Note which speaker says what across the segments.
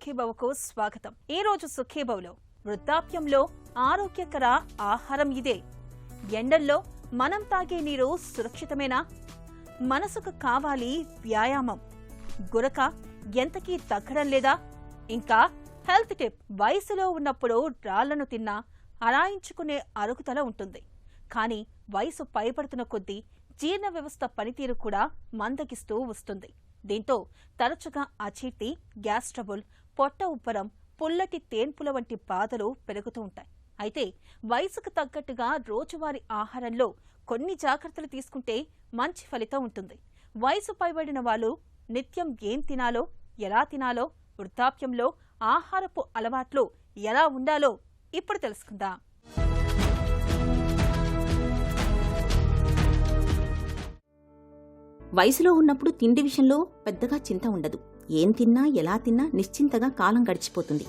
Speaker 1: సుఖీభవకు స్వాగతం. ఈ రోజు సుఖీభవలో వృద్ధాప్యంలో ఆరోగ్యకర ఆహారం ఇదే. ఎండల్లో మనం తాగే నీరు సురక్షితమేనా? మనసుకు కావాలి వ్యాయామం. గురక ఎంతకీ తగ్గడం లేదా? ఇంకా హెల్త్ టిప్, వయసులో ఉన్నప్పుడు రాళ్లను తిన్నా అరాయించుకునే అరుగుదల ఉంటుంది. కానీ వయసు పైబడుతున్న కొద్దీ జీర్ణ వ్యవస్థ పనితీరు కూడా మందగిస్తూ వస్తుంది. దీంతో తరచుగా అజీర్తి, గ్యాస్ ట్రబుల్, పొట్ట ఉబ్బరం, పుల్లటి తేన్పుల వంటి బాధలు పెరుగుతూ ఉంటాయి. అయితే వయసుకు తగ్గట్టుగా రోజువారీ ఆహారంలో కొన్ని జాగ్రత్తలు తీసుకుంటే మంచి ఫలితం ఉంటుంది. వయసు పైబడిన వాళ్ళు నిత్యం ఏం తినాలో, ఎలా తినాలో, వృద్ధాప్యంలో ఆహారపు అలవాట్లు ఎలా ఉండాలో ఇప్పుడు తెలుసుకుందాం.
Speaker 2: వయసులో ఉన్నప్పుడు తిండి విషయంలో పెద్దగా చింత ఉండదు. ఏం తిన్నా ఎలా తిన్నా నిశ్చింతగా కాలం గడిచిపోతుంది.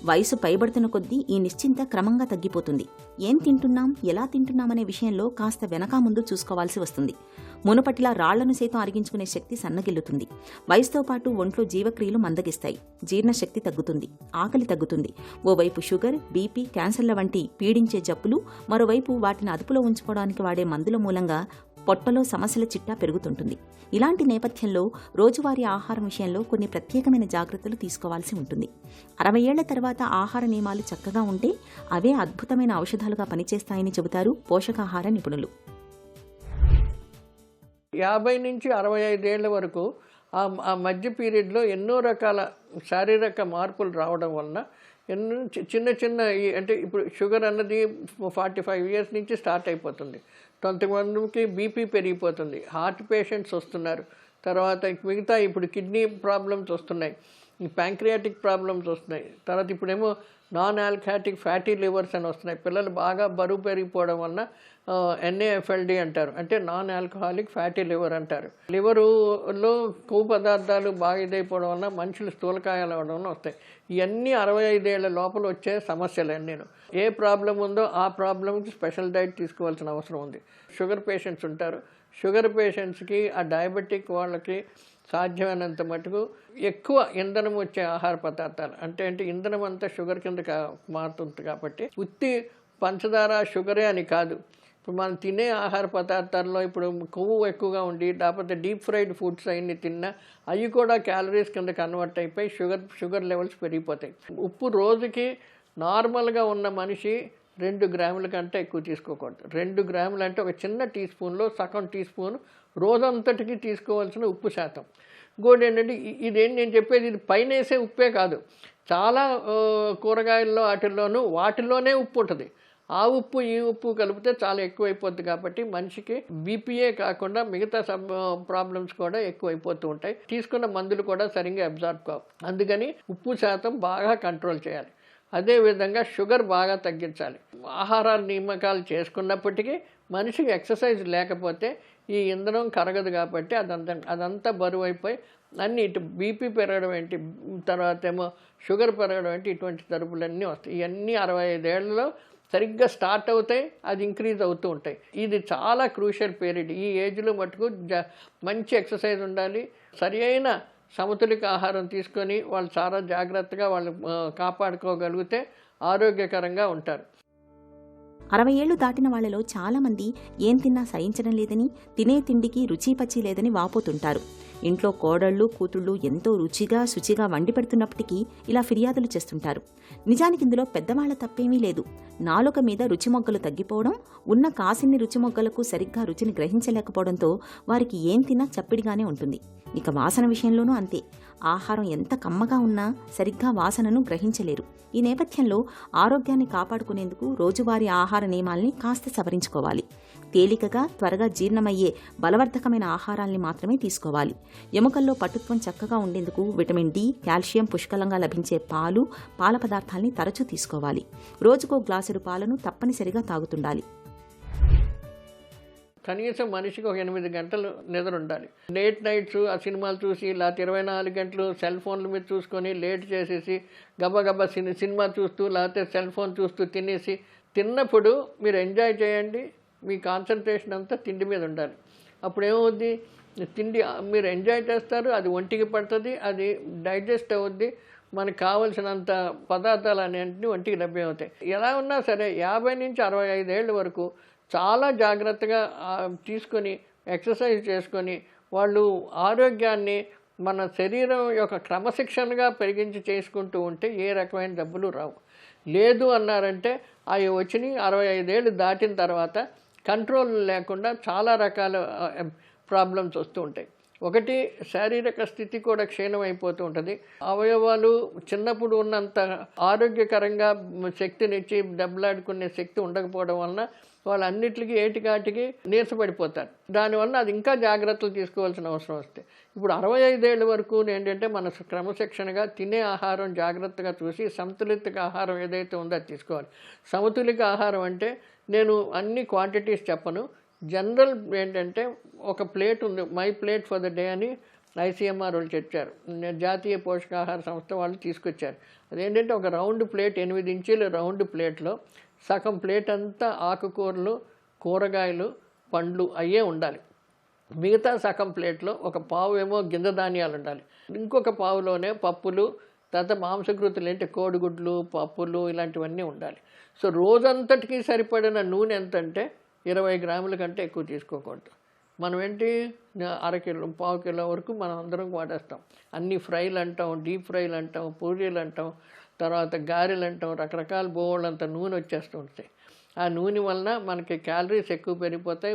Speaker 2: వయసు పైబడుతున్న కొద్దీ ఈ నిశ్చింత క్రమంగా తగ్గిపోతుంది. ఏం తింటున్నాం, ఎలా తింటున్నామనే విషయంలో కాస్త వెనకా ముందు చూసుకోవాల్సి వస్తుంది. మునుపటిలా రాళ్లను సైతం అరిగించుకునే శక్తి సన్నగిల్లుతుంది. వయసుతో పాటు ఒంట్లో జీవక్రియలు మందగిస్తాయి. జీర్ణశక్తి తగ్గుతుంది, ఆకలి తగ్గుతుంది. ఓవైపు షుగర్, బీపీ, క్యాన్సర్ల వంటి పీడించే జబ్బులు, మరోవైపు వాటిని అదుపులో ఉంచుకోవడానికి వాడే మందుల మూలంగా పొట్టలో సమస్యల చిట్టా పెరుగుతుంటుంది. ఇలాంటి నేపథ్యంలో రోజువారీ ఆహారం విషయంలో కొన్ని ప్రత్యేకమైన జాగ్రత్తలు తీసుకోవాల్సి ఉంటుంది. 60 ఏళ్ల తర్వాత ఆహార నియమాలు చక్కగా ఉంటే అవే అద్భుతమైన ఔషధాలుగా పనిచేస్తాయని చెబుతారు పోషకాహార నిపుణులు.
Speaker 3: 50 నుంచి 65 ఏళ్ల వరకు ఆ మధ్య పీరియడ్లో ఎన్నో రకాల శారీరక మార్పులు రావడం వలన ఎన్నో చిన్న చిన్న అంటే ఇప్పుడు షుగర్ అన్నది 45 ఇయర్స్ నుంచి స్టార్ట్ అయిపోతుంది. కొంతమందికి బీపీ పెరిగిపోతుంది, హార్ట్ పేషెంట్స్ వస్తున్నారు, తర్వాత మిగతా ఇప్పుడు కిడ్నీ ప్రాబ్లమ్స్ వస్తున్నాయి, ఈ ప్యాంక్రియాటిక్ ప్రాబ్లమ్స్ వస్తున్నాయి, తర్వాత ఇప్పుడేమో నాన్ ఆల్కహాటిక్ ఫ్యాటీ లివర్స్ అని వస్తున్నాయి. పిల్లలు బాగా బరువు పెరిగిపోవడం వలన NAFLD అంటారు, అంటే నాన్ ఆల్కహాలిక్ ఫ్యాటీ లివర్ అంటారు. లివరులో కొవ్వు పదార్థాలు బాగా ఇదైపోవడం వలన మనుషులు స్థూలకాయాలు అవ్వడం వల్ల వస్తాయి. ఇవన్నీ 65 ఏళ్ల లోపల వచ్చే సమస్యలు అన్నీను. ఏ ప్రాబ్లం ఉందో ఆ ప్రాబ్లంకి స్పెషల్ డైట్ తీసుకోవాల్సిన అవసరం ఉంది. షుగర్ పేషెంట్స్ ఉంటారు, షుగర్ పేషెంట్స్కి ఆ డయాబెటిక్ వాళ్ళకి సాధ్యమైనంత మటుకు ఎక్కువ ఇంధనం వచ్చే ఆహార పదార్థాలు, అంటే ఇంధనం అంతా షుగర్ కింద మారుతుంది. కాబట్టి ఉత్తి పంచదార షుగరే అని కాదు, ఇప్పుడు మనం తినే ఆహార పదార్థాల్లో ఇప్పుడు కొవ్వు ఎక్కువగా ఉండి లేకపోతే డీప్ ఫ్రైడ్ ఫుడ్స్ అవన్నీ తిన్నా అవి కూడా క్యాలరీస్ కింద కన్వర్ట్ అయిపోయి షుగర్ లెవెల్స్ పెరిగిపోతాయి. ఉప్పు రోజుకి నార్మల్గా ఉన్న మనిషి 2 గ్రాముల కంటే ఎక్కువ తీసుకోకూడదు. 2 గ్రాములు అంటే ఒక చిన్న టీ స్పూన్లో సగం టీ స్పూన్ రోజంతటికి తీసుకోవాల్సిన ఉప్పు శాతం. ఇంకోటి ఏంటంటే ఇదేంటి నేను చెప్పేది, ఇది పైన వేసే ఉప్పే కాదు, చాలా కూరగాయల్లో వాటిల్లోనే ఉప్పు ఉంటుంది. ఆ ఉప్పు ఈ ఉప్పు కలిపితే చాలా ఎక్కువైపోద్ది. కాబట్టి మనిషికి బీపీఏ కాకుండా మిగతా ప్రాబ్లమ్స్ కూడా ఎక్కువైపోతూ ఉంటాయి. తీసుకున్న మందులు కూడా సరిగ్గా అబ్జార్బ్ కావు. అందుకని ఉప్పు శాతం బాగా కంట్రోల్ చేయాలి. అదేవిధంగా షుగర్ బాగా తగ్గించాలి. ఆహార నియామకాలు చేసుకున్నప్పటికీ మనిషికి ఎక్సర్సైజ్ లేకపోతే ఈ ఇంధనం కరగదు. కాబట్టి అదంతా బరువు అయిపోయి అన్నీ ఇటు బీపీ పెరగడం ఏంటి, తర్వాత ఏమో షుగర్ పెరగడం ఏంటి, ఇటువంటి తరపులన్నీ వస్తాయి. ఇవన్నీ 65 ఏళ్లలో సరిగ్గా స్టార్ట్ అవుతాయి, అది ఇంక్రీజ్ అవుతూ ఉంటాయి. ఇది చాలా క్రూషియల్ పీరియడ్. ఈ ఏజ్లో మటుకు మంచి ఎక్సర్సైజ్ ఉండాలి, సరి అయిన సమతులిత ఆహారం తీసుకొని వాళ్ళు చాలా జాగ్రత్తగా వాళ్ళు కాపాడుకోగలిగితే ఆరోగ్యకరంగా ఉంటారు.
Speaker 2: 60 ఏళ్లు దాటిన వాళ్లలో చాలా మంది ఏం తిన్నా సహించడం లేదని, తినే తిండికి రుచి పచ్చి లేదని వాపోతుంటారు. ఇంట్లో కోడళ్ళు, కూతుళ్ళు ఎంతో రుచిగా శుచిగా వండి పెడుతున్నప్పటికీ ఇలా ఫిర్యాదులు చేస్తుంటారు. నిజానికి ఇందులో పెద్దవాళ్ల తప్పేమీ లేదు. నాలుక మీద రుచిమొగ్గలు తగ్గిపోవడం, ఉన్న కాసిన్ని రుచిమొగ్గలకు సరిగ్గా రుచిని గ్రహించలేకపోవడంతో వారికి ఏం తిన్నా చప్పిడిగానే ఉంటుంది. ఇక వాసన విషయంలోనూ అంతే. ఆహారం ఎంత కమ్మగా ఉన్నా సరిగ్గా వాసనను గ్రహించలేరు. ఈ నేపథ్యంలో ఆరోగ్యాన్ని కాపాడుకునేందుకు రోజువారీ ఆహార నియమాల్ని కాస్త సవరించుకోవాలి. తేలికగా త్వరగా జీర్ణమయ్యే బలవర్ధకమైన ఆహారాల్ని మాత్రమే తీసుకోవాలి. ఎముకల్లో పటుత్వం చక్కగా ఉండేందుకు విటమిన్ డి, కాల్షియం పుష్కలంగా లభించే పాల పదార్థాల్ని తరచూ తీసుకోవాలి. రోజుకో గ్లాసుడు పాలను తప్పనిసరిగా తాగుతుండాలి.
Speaker 3: కనీసం మనిషికి ఒక 8 గంటలు నిద్ర ఉండాలి. లేట్ నైట్స్ ఆ సినిమాలు చూసి లేకపోతే 24 గంటలు సెల్ ఫోన్ల మీద చూసుకొని లేట్ చేసేసి గబగబా సినిమా చూస్తూ లేకపోతే సెల్ ఫోన్ చూస్తూ తినేసి, తిన్నప్పుడు మీరు ఎంజాయ్ చేయండి. మీ కాన్సన్ట్రేషన్ అంతా తిండి మీద ఉండాలి. అప్పుడు ఏమవుద్ది, తిండి మీరు ఎంజాయ్ చేస్తారు, అది ఒంటికి పడుతుంది, అది డైజెస్ట్ అవుద్ది, మనకు కావలసినంత పదార్థాలు అన్నింటినీ ఒంటికి లభ్యమవుతాయి. ఎలా ఉన్నా సరే 50 నుంచి 65 ఏళ్ళ వరకు చాలా జాగ్రత్తగా తీసుకొని ఎక్సర్సైజ్ చేసుకొని వాళ్ళు ఆరోగ్యాన్ని మన శరీరం యొక్క క్రమశిక్షణగా పెరిగించి చేసుకుంటూ ఉంటే ఏ రకమైన జబ్బులు రావు. లేదు అన్నారంటే అవి వచ్చినాయి 65 ఏళ్ళు దాటిన తర్వాత కంట్రోల్ లేకుండా చాలా రకాల ప్రాబ్లమ్స్ వస్తూ ఉంటాయి. ఒకటి, శారీరక స్థితి కూడా క్షీణమైపోతూ ఉంటుంది. అవయవాలు చిన్నప్పుడు ఉన్నంత ఆరోగ్యకరంగా శక్తినిచ్చి దెబ్బలాడుకునే శక్తి ఉండకపోవడం వలన వాళ్ళన్నిటికీ ఏటికాటికి నీరసపడిపోతారు. దానివల్ల అది ఇంకా జాగ్రత్తలు తీసుకోవాల్సిన అవసరం వస్తుంది. ఇప్పుడు 65 ఏళ్ళ వరకు ఏంటంటే మన క్రమశిక్షణగా తినే ఆహారం జాగ్రత్తగా చూసి సమతులిత ఆహారం ఏదైతే ఉందో అది తీసుకోవాలి. సమతులిత ఆహారం అంటే నేను అన్ని క్వాంటిటీస్ చెప్పను. జనరల్ ఏంటంటే ఒక ప్లేట్ ఉంది, my plate for the day అని ICMR వాళ్ళు చెప్పారు, జాతీయ పోషకాహార సంస్థ వాళ్ళు తీసుకొచ్చారు. అదేంటంటే ఒక రౌండ్ ప్లేట్, 8 ఇంచీల రౌండ్ ప్లేట్లో సగం ప్లేట్ అంతా ఆకుకూరలు, కూరగాయలు, పండ్లు అయ్యే ఉండాలి. మిగతా సగం ప్లేట్లో ఒక పావు ఏమో గింజ ధాన్యాలు ఉండాలి. ఇంకొక పావులోనే పప్పులు, తర్వాత మాంసకృతులు అంటే కోడిగుడ్లు, పప్పులు ఇలాంటివన్నీ ఉండాలి. సో రోజంతటికి సరిపడిన నూనె ఎంతంటే 20 గ్రాముల కంటే ఎక్కువ తీసుకోకూడదు. మనం ఏంటి అరకిలో, పావు కిలో వరకు మనం అందరం వాడేస్తాం. అన్ని ఫ్రైలు అంటాం, డీప్ ఫ్రైలు అంటాం, పూరీలు అంటాం, తర్వాత గారెలు అంటాం, రకరకాల బోళ్ళంత నూనె వచ్చేస్తూ ఉంటాయి. ఆ నూనె వలన మనకి క్యాలరీస్ ఎక్కువ పెరిగిపోతాయి,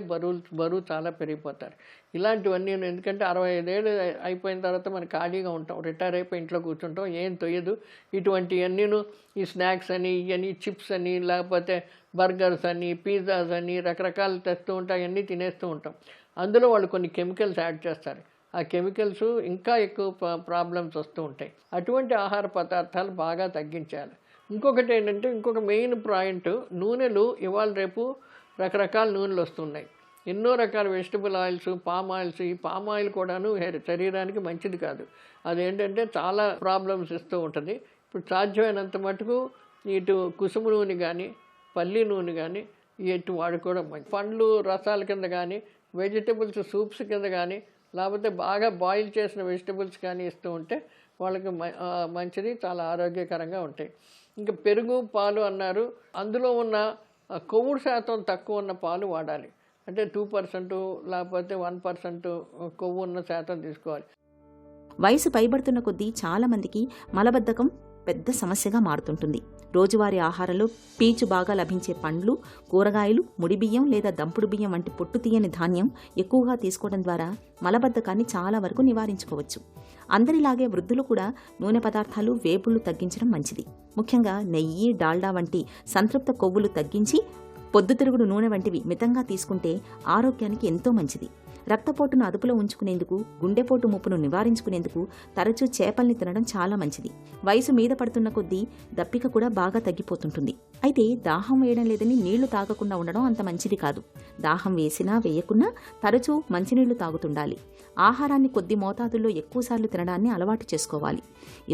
Speaker 3: బరువు చాలా పెరిగిపోతారు. ఇలాంటివన్నీ ఎందుకంటే 65 ఏళ్ళు అయిపోయిన తర్వాత మనం ఖాళీగా ఉంటాం, రిటైర్ అయిపోయి ఇంట్లో కూర్చుంటాం, ఏం తొయ్యదు. ఇటువంటివన్నీను ఈ స్నాక్స్ అని, ఇవన్నీ చిప్స్ అని, లేకపోతే బర్గర్స్ అని, పిజ్జాస్ అని రకరకాలు తెస్తూ ఉంటాయి, అన్నీ తినేస్తూ ఉంటాం. అందులో వాళ్ళు కొన్ని కెమికల్స్ యాడ్ చేస్తారు. ఆ కెమికల్స్ ఇంకా ఎక్కువ ప్రాబ్లమ్స్ వస్తూ ఉంటాయి. అటువంటి ఆహార పదార్థాలు బాగా తగ్గించాలి. ఇంకొకటి ఏంటంటే, ఇంకొక మెయిన్ పాయింట్, నూనెలు ఇవాళ రేపు రకరకాల నూనెలు వస్తున్నాయి. ఎన్నో రకాల వెజిటబుల్ ఆయిల్స్, పామ్ ఆయిల్స్. ఈ పామ్ ఆయిల్ కూడాను శరీరానికి మంచిది కాదు. అదేంటంటే చాలా ప్రాబ్లమ్స్ ఇస్తూ ఉంటుంది. ఇప్పుడు సాధ్యమైనంత మటుకు ఇటు కుసుమ నూనె కానీ, పల్లి నూనె కానీ ఇటు వాడుకోవడం మంచి. పండ్లు రసాల కింద కానీ, వెజిటబుల్స్ సూప్స్ కింద కానీ, లేకపోతే బాగా బాయిల్ చేసిన వెజిటబుల్స్ కానీ ఇస్తూ ఉంటే వాళ్ళకి మంచిది, చాలా ఆరోగ్యకరంగా ఉంటాయి. ఇంకా పెరుగు, పాలు అన్నారు. అందులో ఉన్న కొవ్వు శాతం తక్కువ ఉన్న పాలు వాడాలి. అంటే 2% లేకపోతే 1% కొవ్వు ఉన్న శాతం తీసుకోవాలి.
Speaker 2: వయసు పైబడుతున్న కొద్దీ చాలా మందికి మలబద్ధకం పెద్ద సమస్యగా మారుతుంటుంది. రోజువారీ ఆహారంలో పీచు బాగా లభించే పండ్లు, కూరగాయలు, ముడి బియ్యం లేదా దంపుడు బియ్యం వంటి పొట్టు తీయని ధాన్యం ఎక్కువగా తీసుకోవడం ద్వారా మలబద్ధకాన్ని చాలా వరకు నివారించుకోవచ్చు. అందరిలాగే వృద్ధులు కూడా నూనె పదార్థాలు, వేపుళ్లు తగ్గించడం మంచిది. ముఖ్యంగా నెయ్యి, డాల్డా వంటి సంతృప్త కొవ్వులు తగ్గించి పొద్దుతిరుగుడు నూనె వంటివి మితంగా తీసుకుంటే ఆరోగ్యానికి ఎంతో మంచిది. రక్తపోటును అదుపులో ఉంచుకునేందుకు, గుండెపోటు ముప్పును నివారించుకునేందుకు తరచూ చేపల్ని తినడం చాలా మంచిది. వయసు మీద పడుతున్న కొద్దీ దప్పిక కూడా బాగా తగ్గిపోతుంటుంది. అయితే దాహం వేయడం లేదని నీళ్లు తాగకుండా ఉండడం అంత మంచిది కాదు. దాహం వేసినా వేయకున్నా తరచూ మంచినీళ్లు తాగుతుండాలి. ఆహారాన్ని కొద్ది మోతాదుల్లో ఎక్కువసార్లు తినడాన్ని అలవాటు చేసుకోవాలి.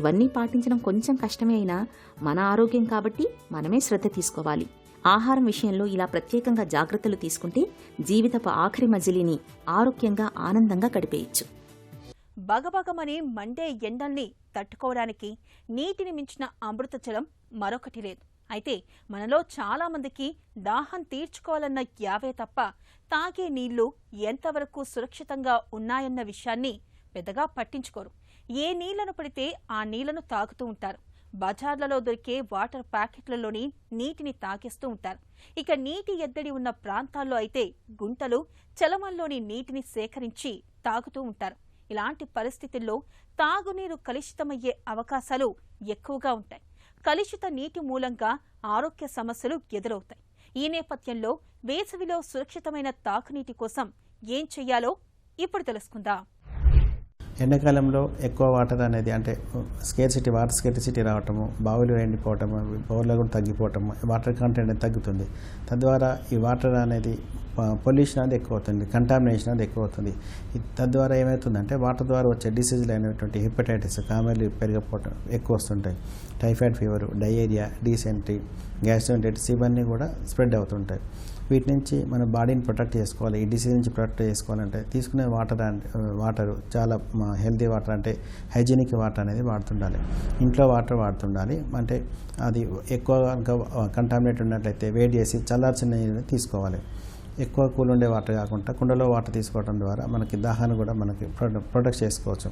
Speaker 2: ఇవన్నీ పాటించడం కొంచెం కష్టమే అయినా మన ఆరోగ్యం కాబట్టి మనమే శ్రద్ధ తీసుకోవాలి. ఆహారం విషయంలో ఇలా ప్రత్యేకంగా జాగ్రత్తలు తీసుకుంటే జీవితపు ఆఖరి మజిలీని ఆరోగ్యంగా, ఆనందంగా గడిపేయచ్చు.
Speaker 1: బగబగమని మండే ఎండల్ని తట్టుకోవడానికి నీటిని మించిన అమృత జలం మరొకటి లేదు. అయితే మనలో చాలా మందికి దాహం తీర్చుకోవాలన్న యావే తప్ప తాగే నీళ్లు ఎంతవరకు సురక్షితంగా ఉన్నాయన్న విషయాన్ని పెద్దగా పట్టించుకోరు. ఏ నీళ్లను పడితే ఆ నీళ్లను తాగుతూ ఉంటారు. బజార్లలో దొరికే వాటర్ ప్యాకెట్లలోని నీటిని తాగేస్తూ ఉంటారు. ఇక నీటి ఎద్దడి ఉన్న ప్రాంతాల్లో అయితే గుంటలు, చలమల్లోని నీటిని సేకరించి తాగుతూ ఉంటారు. ఇలాంటి పరిస్థితుల్లో తాగునీరు కలుషితమయ్యే అవకాశాలు ఎక్కువగా ఉంటాయి. కలుషిత నీటి మూలంగా ఆరోగ్య సమస్యలు ఎదురవుతాయి. ఈ నేపథ్యంలో వేసవిలో సురక్షితమైన తాగునీటి కోసం ఏం చెయ్యాలో ఇప్పుడు తెలుసుకుందాం.
Speaker 4: ఎండాకాలంలో ఎక్కువ వాటర్ అనేది అంటే వాటర్ స్కేర్సిటీ రావటము, బావులు ఎండిపోవటము, బోర్లు కూడా తగ్గిపోవటము, వాటర్ కంటెంట్ అనేది తగ్గుతుంది. తద్వారా ఈ వాటర్ అనేది పొల్యూషన్ అనేది ఎక్కువ అవుతుంది, కంటామినేషన్ అనేది ఎక్కువ అవుతుంది. తద్వారా ఏమవుతుందంటే వాటర్ ద్వారా వచ్చే డిసీజులు అయినటువంటి హెపటైటిస్, కామెర్లు పెరిగిపోవటం ఎక్కువ వస్తుంటాయి. Typhoid fever, diarrhoea, dysentery, gastritis ఇవన్నీ కూడా స్ప్రెడ్ అవుతుంటాయి. వీటి నుంచి మన బాడీని ప్రొటెక్ట్ చేసుకోవాలి. ఈ డిసీజ్ నుంచి ప్రొటెక్ట్ చేసుకోవాలంటే తీసుకునే వాటర్ చాలా హెల్తీ వాటర్ అంటే హైజీనిక్ వాటర్ అనేది వాడుతుండాలి. ఇంట్లో వాటర్ వాడుతుండాలి. అంటే అది ఎక్కువ కంటామినేట్ ఉన్నట్లయితే వేడి చేసి చల్లార్చిన నీరు తీసుకోవాలి. ఎక్కువ కూల్ ఉండే వాటర్ కాకుండా కుండలో వాటర్ తీసుకోవడం ద్వారా మనకి దాహాన్ని కూడా మనకి ప్రొటెక్ట్ చేసుకోవచ్చు.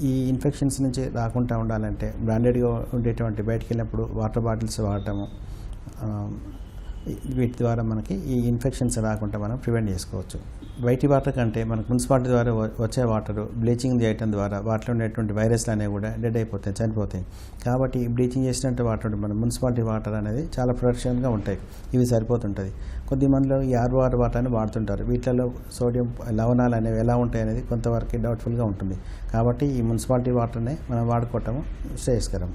Speaker 4: ఈ ఇన్ఫెక్షన్స్ నుంచి రాకుండా ఉండాలంటే బ్రాండెడ్గా ఉండేటువంటి బయటికి వెళ్ళినప్పుడు వాటర్ బాటిల్స్ వాడటము, వీటి ద్వారా మనకి ఈ ఇన్ఫెక్షన్స్ రాకుండా మనం ప్రివెంట్ చేసుకోవచ్చు. బయటి వాటర్ కంటే మనకు మున్సిపాలిటీ ద్వారా వచ్చే వాటర్ బ్లీచింగ్ చేయడం ద్వారా వాటిలో ఉండేటువంటి వైరస్లు అనేవి కూడా డెడ్ అయిపోతాయి, చనిపోతాయి. కాబట్టి బ్లీచింగ్ చేసినట్టు వాటర్ మన మున్సిపాలిటీ వాటర్ అనేది చాలా ప్రొటెక్షన్గా ఉంటాయి. ఇవి సరిపోతుంటుంది. కొద్దిమందిలో ఈ RO వాటర్ని వాడుతుంటారు. వీటిలో సోడియం లవణాలు అనేవి ఎలా ఉంటాయి అనేది కొంతవరకు డౌట్ఫుల్గా ఉంటుంది. కాబట్టి ఈ మున్సిపాలిటీ వాటర్నే మనం వాడుకోవటము శ్రేయస్కరం.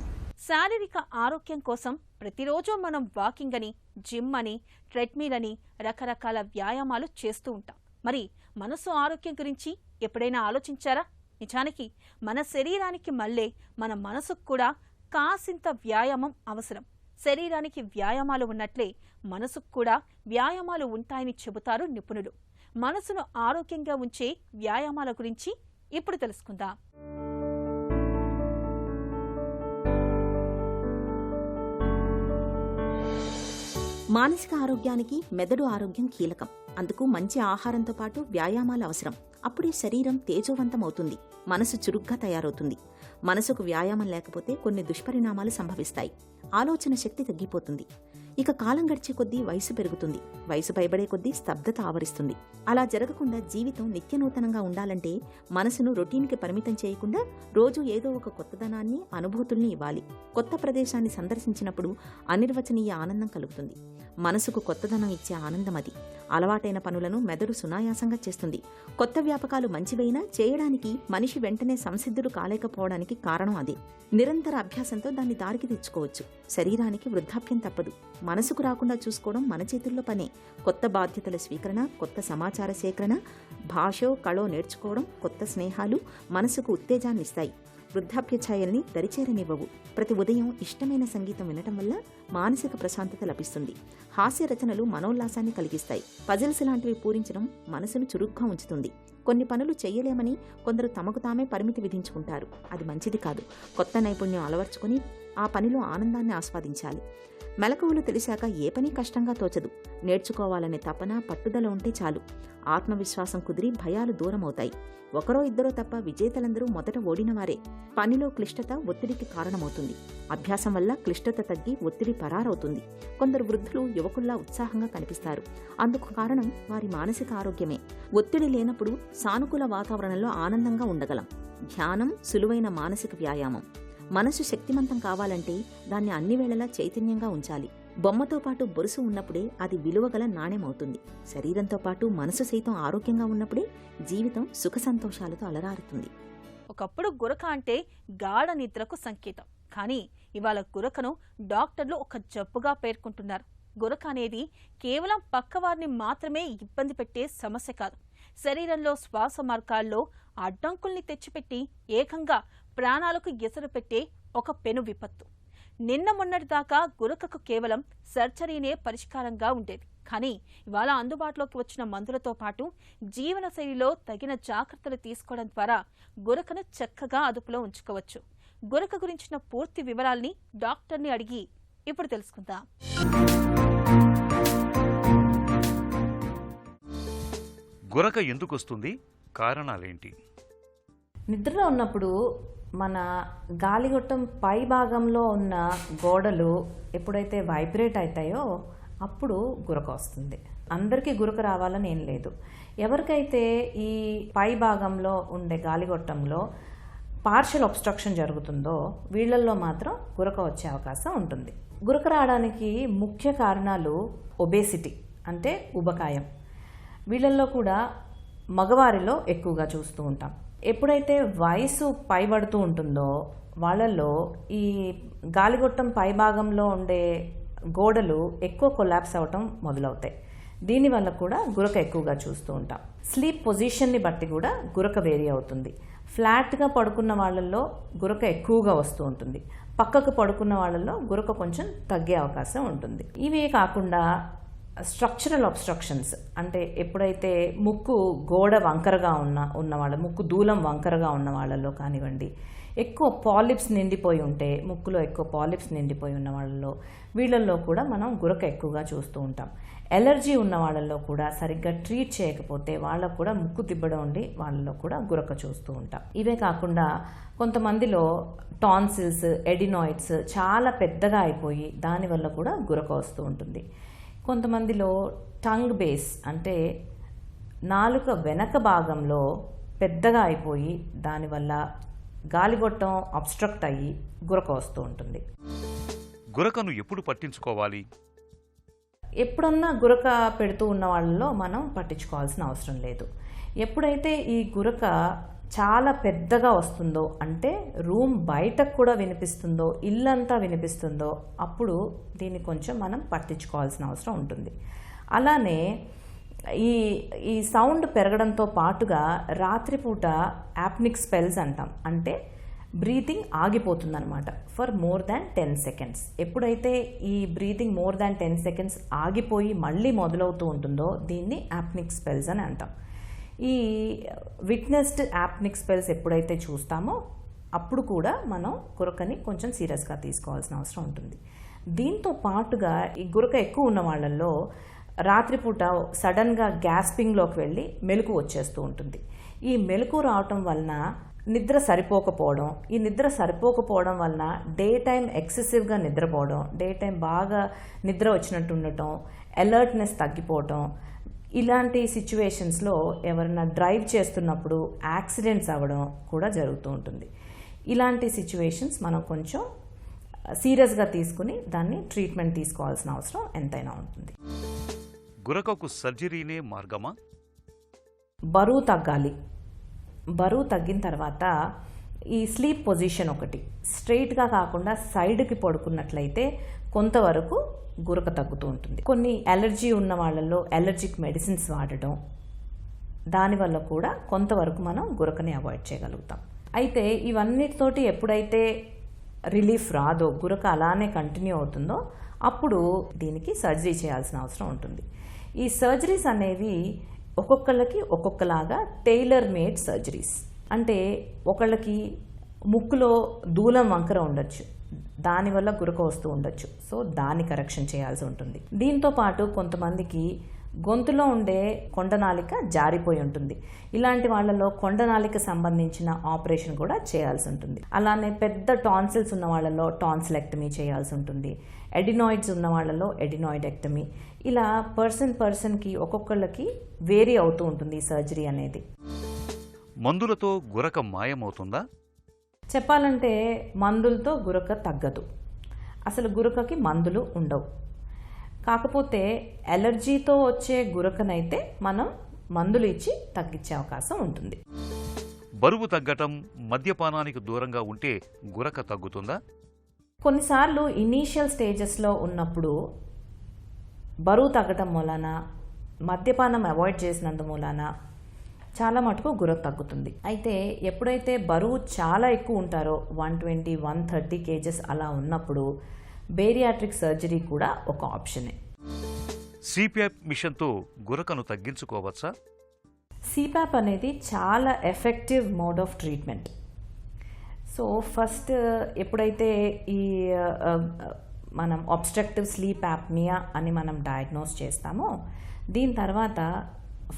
Speaker 1: శారీరక ఆరోగ్యం కోసం ప్రతిరోజు మనం వాకింగ్ అని, జిమ్ అని, ట్రెడ్మిల్ అని రకరకాల వ్యాయామాలు చేస్తూ ఉంటాం. మరి మనసు ఆరోగ్యం గురించి ఎప్పుడైనా ఆలోచించారా? నిజానికి మన శరీరానికి మళ్ళీ మన మనసుకు కూడా కాసింత వ్యాయామం అవసరం. శరీరానికి వ్యాయామాలు ఉన్నట్లే మనసుకు కూడా వ్యాయామాలు ఉంటాయని చెబుతారు నిపుణులు. మనసును ఆరోగ్యంగా ఉంచే వ్యాయామాల గురించి ఇప్పుడు తెలుసుకుందాం.
Speaker 2: మానసిక ఆరోగ్యానికి మెదడు ఆరోగ్యం కీలకం. అందుకు మంచి ఆహారంతో పాటు వ్యాయామాలు అవసరం. అప్పుడే శరీరం తేజోవంతం అవుతుంది, మనసు చురుగ్గా తయారవుతుంది. మనసుకు వ్యాయామం లేకపోతే కొన్ని దుష్పరిణామాలు సంభవిస్తాయి. ఆలోచన శక్తి తగ్గిపోతుంది. ఇక కాలం గడిచే కొద్దీ వయసు పెరుగుతుంది. వయసు పైబడే కొద్దీ స్తబ్దత ఆవరిస్తుంది. అలా జరగకుండా జీవితం నిత్యనూతనంగా ఉండాలంటే మనసును రొటీన్కి పరిమితం చేయకుండా రోజు ఏదో ఒక కొత్తదనాన్ని, అనుభూతుల్ని ఇవ్వాలి. కొత్త ప్రదేశాన్ని సందర్శించినప్పుడు అనిర్వచనీయ ఆనందం కలుగుతుంది. మనసుకు కొత్తదనం ఇచ్చే ఆనందం అది. అలవాటైన పనులను మెదడు సునాయాసంగా చేస్తుంది. కొత్త వ్యాపకాలు మంచివైనా చేయడానికి మనిషి వెంటనే సంసిద్ధుడు కాలేకపోవడానికి కారణం అదే. నిరంతర అభ్యాసంతో దాన్ని దారికి తెచ్చుకోవచ్చు. శరీరానికి వృద్ధాప్యం తప్పదు. మనసుకు రాకుండా చూసుకోవడం మన చేతుల్లో పనే. కొత్త బాధ్యతల స్వీకరణ, కొత్త సమాచార సేకరణ, భాషో కళో నేర్చుకోవడం, కొత్త స్నేహాలు మనసుకు ఉత్తేజాన్నిస్తాయి. వృద్ధాప్య ఛాయల్ని దరిచేరనివ్వవు. ప్రతి ఉదయం ఇష్టమైన సంగీతం వినటం వల్ల మానసిక ప్రశాంతత లభిస్తుంది. హాస్య రచనలు మనోల్లాసాన్ని కలిగిస్తాయి. పజిల్స్ లాంటివి పూరించడం మనసును చురుగ్గా ఉంచుతుంది. కొన్ని పనులు చెయ్యలేమని కొందరు తమకు తామే పరిమితి విధించుకుంటారు. అది మంచిది కాదు. కొత్త నైపుణ్యం అలవర్చుకుని ఆ పనిలో ఆనందాన్ని ఆస్వాదించాలి. మెలకువలు తెలిసాక ఏ పని కష్టంగా తోచదు. నేర్చుకోవాలనే తపన, పట్టుదల ఉంటే చాలు. ఆత్మవిశ్వాసం కుదిరి భయాలు దూరమవుతాయి. ఒకరో ఇద్దరో తప్ప విజేతలందరూ మొదట ఓడినవారే. పనిలో క్లిష్టత ఒత్తిడికి కారణమవుతుంది. అభ్యాసం వల్ల క్లిష్టత తగ్గి ఒత్తిడి పరారవుతుంది. కొందరు వృద్ధులు యువకుల్లా ఉత్సాహంగా కనిపిస్తారు. అందుకు కారణం వారి మానసిక ఆరోగ్యమే. ఒత్తిడి లేనప్పుడు సానుకూల వాతావరణంలో ఆనందంగా ఉండగలం. ధ్యానం సులువైన మానసిక వ్యాయామం. మనసు శక్తిమంతం కావాలంటే దాన్ని అన్ని వేళలా చైతన్యంగా ఉంచాలి. బొమ్మతో పాటు బొరుసు ఉన్నప్పుడే అది విలువగల నాణ్యమవుతుంది. శరీరంతో పాటు మనసు సైతం ఆరోగ్యంగా ఉన్నప్పుడే జీవితం సుఖ సంతోషాలతో అలరారుతుంది.
Speaker 1: ఒకప్పుడు గురక అంటే గాఢ నిద్రకు సంకేతం. కానీ ఇవాళ గురకను డాక్టర్లు ఒక జబ్బుగా పేర్కొంటున్నారు. గురక అనేది కేవలం పక్కవారిని మాత్రమే ఇబ్బంది పెట్టే సమస్య కాదు. శరీరంలో శ్వాస మార్గాల్లో అడ్డంకుల్ని తెచ్చిపెట్టి ఏకంగా ప్రాణాలకు ఎసరు పెట్టే ఒక పెను విపత్తు. నిన్న మొన్నటిదాకా గురకకు కేవలం సర్జరీనే పరిష్కారంగా ఉండేది. కానీ ఇవాళ అందుబాటులోకి వచ్చిన మందులతో పాటు జీవనశైలిలో తగిన జాగ్రత్తలు తీసుకోవడం ద్వారా గురకను చక్కగా అదుపులో ఉంచుకోవచ్చు. గురక గురించిన పూర్తి వివరాల్ని డాక్టర్ని అడిగి ఇప్పుడు తెలుసుకుందాం.
Speaker 5: గురక ఎందుకు వస్తుంది? కారణాలేంటి?
Speaker 6: నిద్రలో ఉన్నప్పుడు మన గాలిగొట్టం పై భాగంలో ఉన్న గోడలు ఎప్పుడైతే వైబ్రేట్ అవుతాయో అప్పుడు గురక వస్తుంది. అందరికీ గురక రావాలని ఏం లేదు. ఎవరికైతే ఈ పై భాగంలో ఉండే గాలిగొట్టంలో పార్షియల్ ఒబ్స్ట్రక్షన్ జరుగుతుందో వీళ్ళల్లో మాత్రం గురక వచ్చే అవకాశం ఉంటుంది. గురక రావడానికి ముఖ్య కారణాలు ఒబేసిటీ అంటే ఉబకాయం. వీళ్ళల్లో కూడా మగవారిలో ఎక్కువగా చూస్తూ ఉంటాం. ఎప్పుడైతే వయసు పైబడుతూ ఉంటుందో వాళ్ళల్లో ఈ గాలిగొట్టం పై భాగంలో ఉండే గోడలు ఎక్కువ కొలాప్స్ అవ్వటం మొదలవుతాయి. దీనివల్ల కూడా గురక ఎక్కువగా చూస్తూ ఉంటాం. స్లీప్ పొజిషన్ని బట్టి కూడా గురక వేరీ అవుతుంది. ఫ్లాట్గా పడుకున్న వాళ్ళల్లో గురక ఎక్కువగా వస్తూ ఉంటుంది. పక్కకు పడుకున్న వాళ్ళల్లో గురక కొంచెం తగ్గే అవకాశం ఉంటుంది. ఇవే కాకుండా స్ట్రక్చరల్ అబ్స్ట్రక్షన్స్ అంటే ఎప్పుడైతే ముక్కు గోడ వంకరగా ఉన్న వాళ్ళ ముక్కు దూలం వంకరగా ఉన్న వాళ్ళలో కానివ్వండి, ఎక్కువ పాలిప్స్ నిండిపోయి ఉంటే, ముక్కులో ఎక్కువ పాలిప్స్ నిండిపోయి ఉన్న వాళ్ళలో, వీళ్ళల్లో కూడా మనం గురక ఎక్కువగా చూస్తూ ఉంటాం. ఎలర్జీ ఉన్న వాళ్ళల్లో కూడా సరిగ్గా ట్రీట్ చేయకపోతే వాళ్ళకు కూడా ముక్కు తిబ్బడం ఉండి వాళ్ళలో కూడా గురక చూస్తూ ఉంటాం. ఇవే కాకుండా కొంతమందిలో టాన్సిల్స్, ఎడినాయిడ్స్ చాలా పెద్దగా అయిపోయి దానివల్ల కూడా గురక వస్తూ ఉంటుంది. కొంతమందిలో టంగ్ బేస్ అంటే నాలుక వెనక భాగంలో పెద్దగా అయిపోయి దానివల్ల గాలిగొట్టం అబ్స్ట్రక్ట్ అయ్యి గురక వస్తూ ఉంటుంది.
Speaker 5: గురకను ఎప్పుడు పట్టించుకోవాలి?
Speaker 6: ఎప్పుడన్నా గురక పెడుతూ ఉన్న వాళ్ళలో మనం పట్టించుకోవాల్సిన అవసరం లేదు. ఎప్పుడైతే ఈ గురక చాలా పెద్దగా వస్తుందో, అంటే రూమ్ బయటకు కూడా వినిపిస్తుందో, ఇల్లంతా వినిపిస్తుందో, అప్పుడు దీన్ని కొంచెం మనం పట్టించుకోవాల్సిన అవసరం ఉంటుంది. అలానే ఈ సౌండ్ పెరగడంతో పాటుగా రాత్రిపూట యాప్నిక్ స్పెల్స్ అంటాం, అంటే బ్రీతింగ్ ఆగిపోతుందన్నమాట ఫర్ మోర్ దాన్ 10 seconds. ఎప్పుడైతే ఈ బ్రీతింగ్ మోర్ దాన్ 10 seconds ఆగిపోయి మళ్ళీ మొదలవుతూ ఉంటుందో దీన్ని యాప్నిక్ స్పెల్స్ అని అంటాం. ఈ విట్నెస్డ్ యాప్నిక్ స్పెల్స్ ఎప్పుడైతే చూస్తామో అప్పుడు కూడా మనం గురకని కొంచెం సీరియస్గా తీసుకోవాల్సిన అవసరం ఉంటుంది. దీంతో పాటుగా ఈ గురక ఎక్కువ ఉన్న వాళ్ళల్లో రాత్రిపూట సడన్గా గ్యాస్పింగ్లోకి వెళ్ళి మెలకు వచ్చేస్తూ ఉంటుంది. ఈ మెలకు రావటం వలన నిద్ర సరిపోకపోవడం, ఈ నిద్ర సరిపోకపోవడం వలన డే టైం ఎక్సెసివ్గా నిద్రపోవడం, డే టైం బాగా నిద్ర వచ్చినట్టు ఉండటం, అలర్ట్నెస్ తగ్గిపోవటం, ఇలాంటి సిచ్యువేషన్స్లో ఎవరైనా డ్రైవ్ చేస్తున్నప్పుడు యాక్సిడెంట్స్ అవ్వడం కూడా జరుగుతూ ఉంటుంది. ఇలాంటి సిచ్యువేషన్స్ మనం కొంచెం సీరియస్గా తీసుకుని దాన్ని ట్రీట్మెంట్ తీసుకోవాల్సిన అవసరం ఎంతైనా ఉంటుంది.
Speaker 5: గురకకు సర్జరీనే మార్గమా?
Speaker 6: బరువు తగ్గాలి. బరువు తగ్గిన తర్వాత ఈ స్లీప్ పొజిషన్ ఒకటి స్ట్రైట్గా కాకుండా సైడ్కి పడుకున్నట్లయితే కొంతవరకు గురక తగ్గుతూ ఉంటుంది. కొన్ని అలర్జీ ఉన్న వాళ్ళల్లో అలర్జిక్ మెడిసిన్స్ వాడటం, దానివల్ల కూడా కొంతవరకు మనం గురకని అవాయిడ్ చేయగలుగుతాం. అయితే ఇవన్నిటితోటి ఎప్పుడైతే రిలీఫ్ రాదో, గురక అలానే కంటిన్యూ అవుతుందో, అప్పుడు దీనికి సర్జరీ చేయాల్సిన అవసరం ఉంటుంది. ఈ సర్జరీస్ అనేవి ఒక్కొక్కళ్ళకి ఒక్కొక్కలాగా టైలర్ మేడ్ సర్జరీస్. అంటే ఒకళ్ళకి ముక్కులో దూలం వంకర ఉండొచ్చు, దానివల్ల గురక వస్తూ ఉండొచ్చు, సో దాన్ని కరెక్షన్ చేయాల్సి ఉంటుంది. దీంతో పాటు కొంతమందికి గొంతులో ఉండే కొండనాలిక జారిపోయి ఉంటుంది. ఇలాంటి వాళ్ళలో కొండనాలిక సంబంధించిన ఆపరేషన్ కూడా చేయాల్సి ఉంటుంది. అలానే పెద్ద టాన్సిల్స్ ఉన్న వాళ్ళలో టాన్సిలెక్టమీ చేయాల్సి ఉంటుంది. ఎడినాయిడ్స్ ఉన్న వాళ్ళలో ఎడినాయిడెక్టమీ. ఇలా పర్సన్కి ఒక్కొక్కళ్ళకి వేరీ అవుతూ ఉంటుంది ఈ సర్జరీ అనేది.
Speaker 5: మందులతో గురక మాయమవుతుందా?
Speaker 6: చెప్పాలంటే మందులతో గురక తగ్గదు. అసలు గురకకి మందులు ఉండవు. కాకపోతే అలర్జీతో వచ్చే గురకనైతే మనం మందులు ఇచ్చి తగ్గించే అవకాశం ఉంటుంది.
Speaker 5: బరువు తగ్గటం, మద్యపానానికి దూరంగా ఉంటే గురక తగ్గుతుందా?
Speaker 6: కొన్నిసార్లు ఇనీషియల్ స్టేజెస్లో ఉన్నప్పుడు బరువు తగ్గటం మూలాన, మద్యపానం అవాయిడ్ చేసినందు మూలాన చాలా మటుకు గురక తగ్గుతుంది. అయితే ఎప్పుడైతే బరువు చాలా ఎక్కువ ఉంటారో 120-130 kgs అలా ఉన్నప్పుడు బేరియాట్రిక్ సర్జరీ కూడా ఒక ఆప్షనే.
Speaker 5: సిప్యాప్ మిషన్తో గురకను తగ్గించుకోవచ్చా?
Speaker 6: సిప్యాప్ అనేది చాలా effective mode of treatment. So first ఎప్పుడైతే ఈ మనం అబ్స్ట్రక్టివ్ స్లీప్ యాప్నియా అని మనం డయాగ్నోస్ చేస్తామో, దీని తర్వాత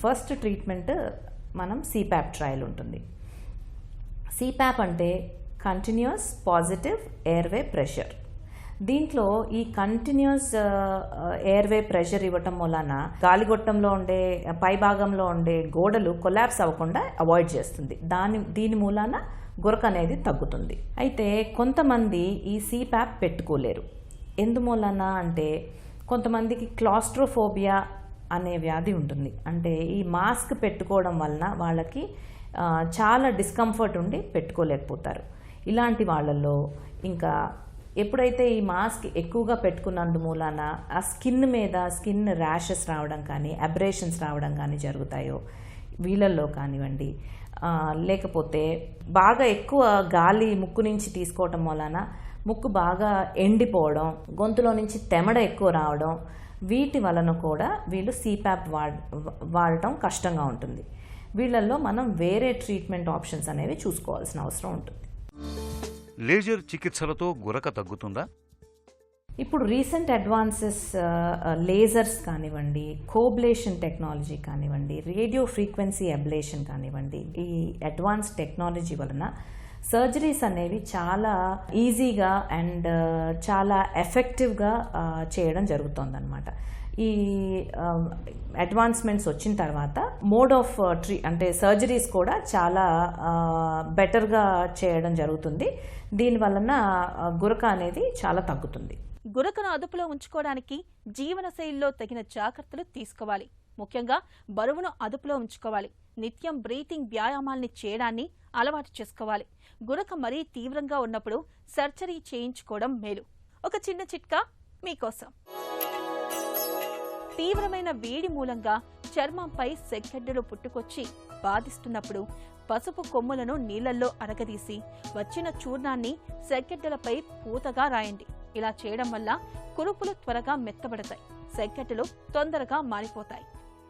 Speaker 6: ఫస్ట్ ట్రీట్మెంట్ మనం సిప్యాప్ ట్రయల్ ఉంటుంది. సిప్యాప్ అంటే కంటిన్యూస్ పాజిటివ్ ఎయిర్వే ప్రెషర్. దీంట్లో ఈ కంటిన్యూస్ ఎయిర్వే ప్రెషర్ ఇవ్వటం వలన గాలిగొట్టంలో ఉండే పై భాగంలో ఉండే గోడలు కొలాప్స్ అవ్వకుండా అవాయిడ్ చేస్తుంది. దీని మూలాన గురక అనేది తగ్గుతుంది. అయితే కొంతమంది ఈ సిప్యాప్ పెట్టుకోలేరు. ఎందుమూలన అంటే కొంతమందికి క్లాస్ట్రోఫోబియా అనే వ్యాధి ఉంటుంది. అంటే ఈ మాస్క్ పెట్టుకోవడం వలన వాళ్ళకి చాలా డిస్కంఫర్ట్ ఉండి పెట్టుకోలేకపోతారు. ఇలాంటి వాళ్ళల్లో ఇంకా ఎప్పుడైతే ఈ మాస్క్ ఎక్కువగా పెట్టుకున్నందు మూలాన ఆ స్కిన్ ర్యాషెస్ రావడం కానీ, అబ్రేషన్స్ రావడం కానీ జరుగుతాయో వీళ్ళల్లో కానివ్వండి, లేకపోతే బాగా ఎక్కువ గాలి ముక్కు నుంచి తీసుకోవటం వలన ముక్కు బాగా ఎండిపోవడం, గొంతులో నుంచి తెమడ ఎక్కువ రావడం, వీటి వలన కూడా వీళ్ళు సిప్యాప్ వాడటం కష్టంగా ఉంటుంది. వీళ్ళల్లో మనం వేరే ట్రీట్మెంట్ ఆప్షన్స్ అనేవి చూసుకోవాల్సిన అవసరం ఉంటుంది.
Speaker 5: లేజర్ చికిత్సలతో గురక తగ్గుతుందా?
Speaker 6: ఇప్పుడు రీసెంట్ అడ్వాన్సెస్ లేజర్స్ కానివ్వండి, కోబ్లేషన్ టెక్నాలజీ కానివ్వండి, రేడియో ఫ్రీక్వెన్సీ అబ్లేషన్ కానివ్వండి, ఈ అడ్వాన్స్ టెక్నాలజీ వలన సర్జరీస్ అనేవి చాలా ఈజీగా అండ్ చాలా ఎఫెక్టివ్గా చేయడం జరుగుతుందన్నమాట. ఈ అడ్వాన్స్మెంట్స్ వచ్చిన తర్వాత మోడ్ ఆఫ్ అంటే సర్జరీస్ కూడా చాలా బెటర్గా చేయడం జరుగుతుంది. దీనివలన గురక అనేది చాలా తగ్గుతుంది.
Speaker 1: గురకను అదుపులో ఉంచుకోవడానికి జీవనశైలిలో తగిన జాగ్రత్తలు తీసుకోవాలి. ముఖ్యంగా బరువును అదుపులో ఉంచుకోవాలి. నిత్యం బ్రీతింగ్ వ్యాయామాల్ని చేయడాన్ని అలవాటు చేసుకోవాలి. గురక మరీ తీవ్రంగా ఉన్నప్పుడు సర్జరీ చేయించుకోవడం మేలు. ఒక చిన్న చిట్కా మీకోసం. తీవ్రమైన వేడి మూలంగా చర్మంపై సెగ్గడ్డలు పుట్టుకొచ్చి బాధిస్తున్నప్పుడు పసుపు కొమ్ములను నీళ్లలో అరగదీసి వచ్చిన చూర్ణాన్ని సెగ్గడ్డలపై పూతగా రాయండి. ఇలా చేయడం వల్ల కురుపులు త్వరగా మెత్తబడతాయి, సెగ్గడ్డలు తొందరగా మారిపోతాయి.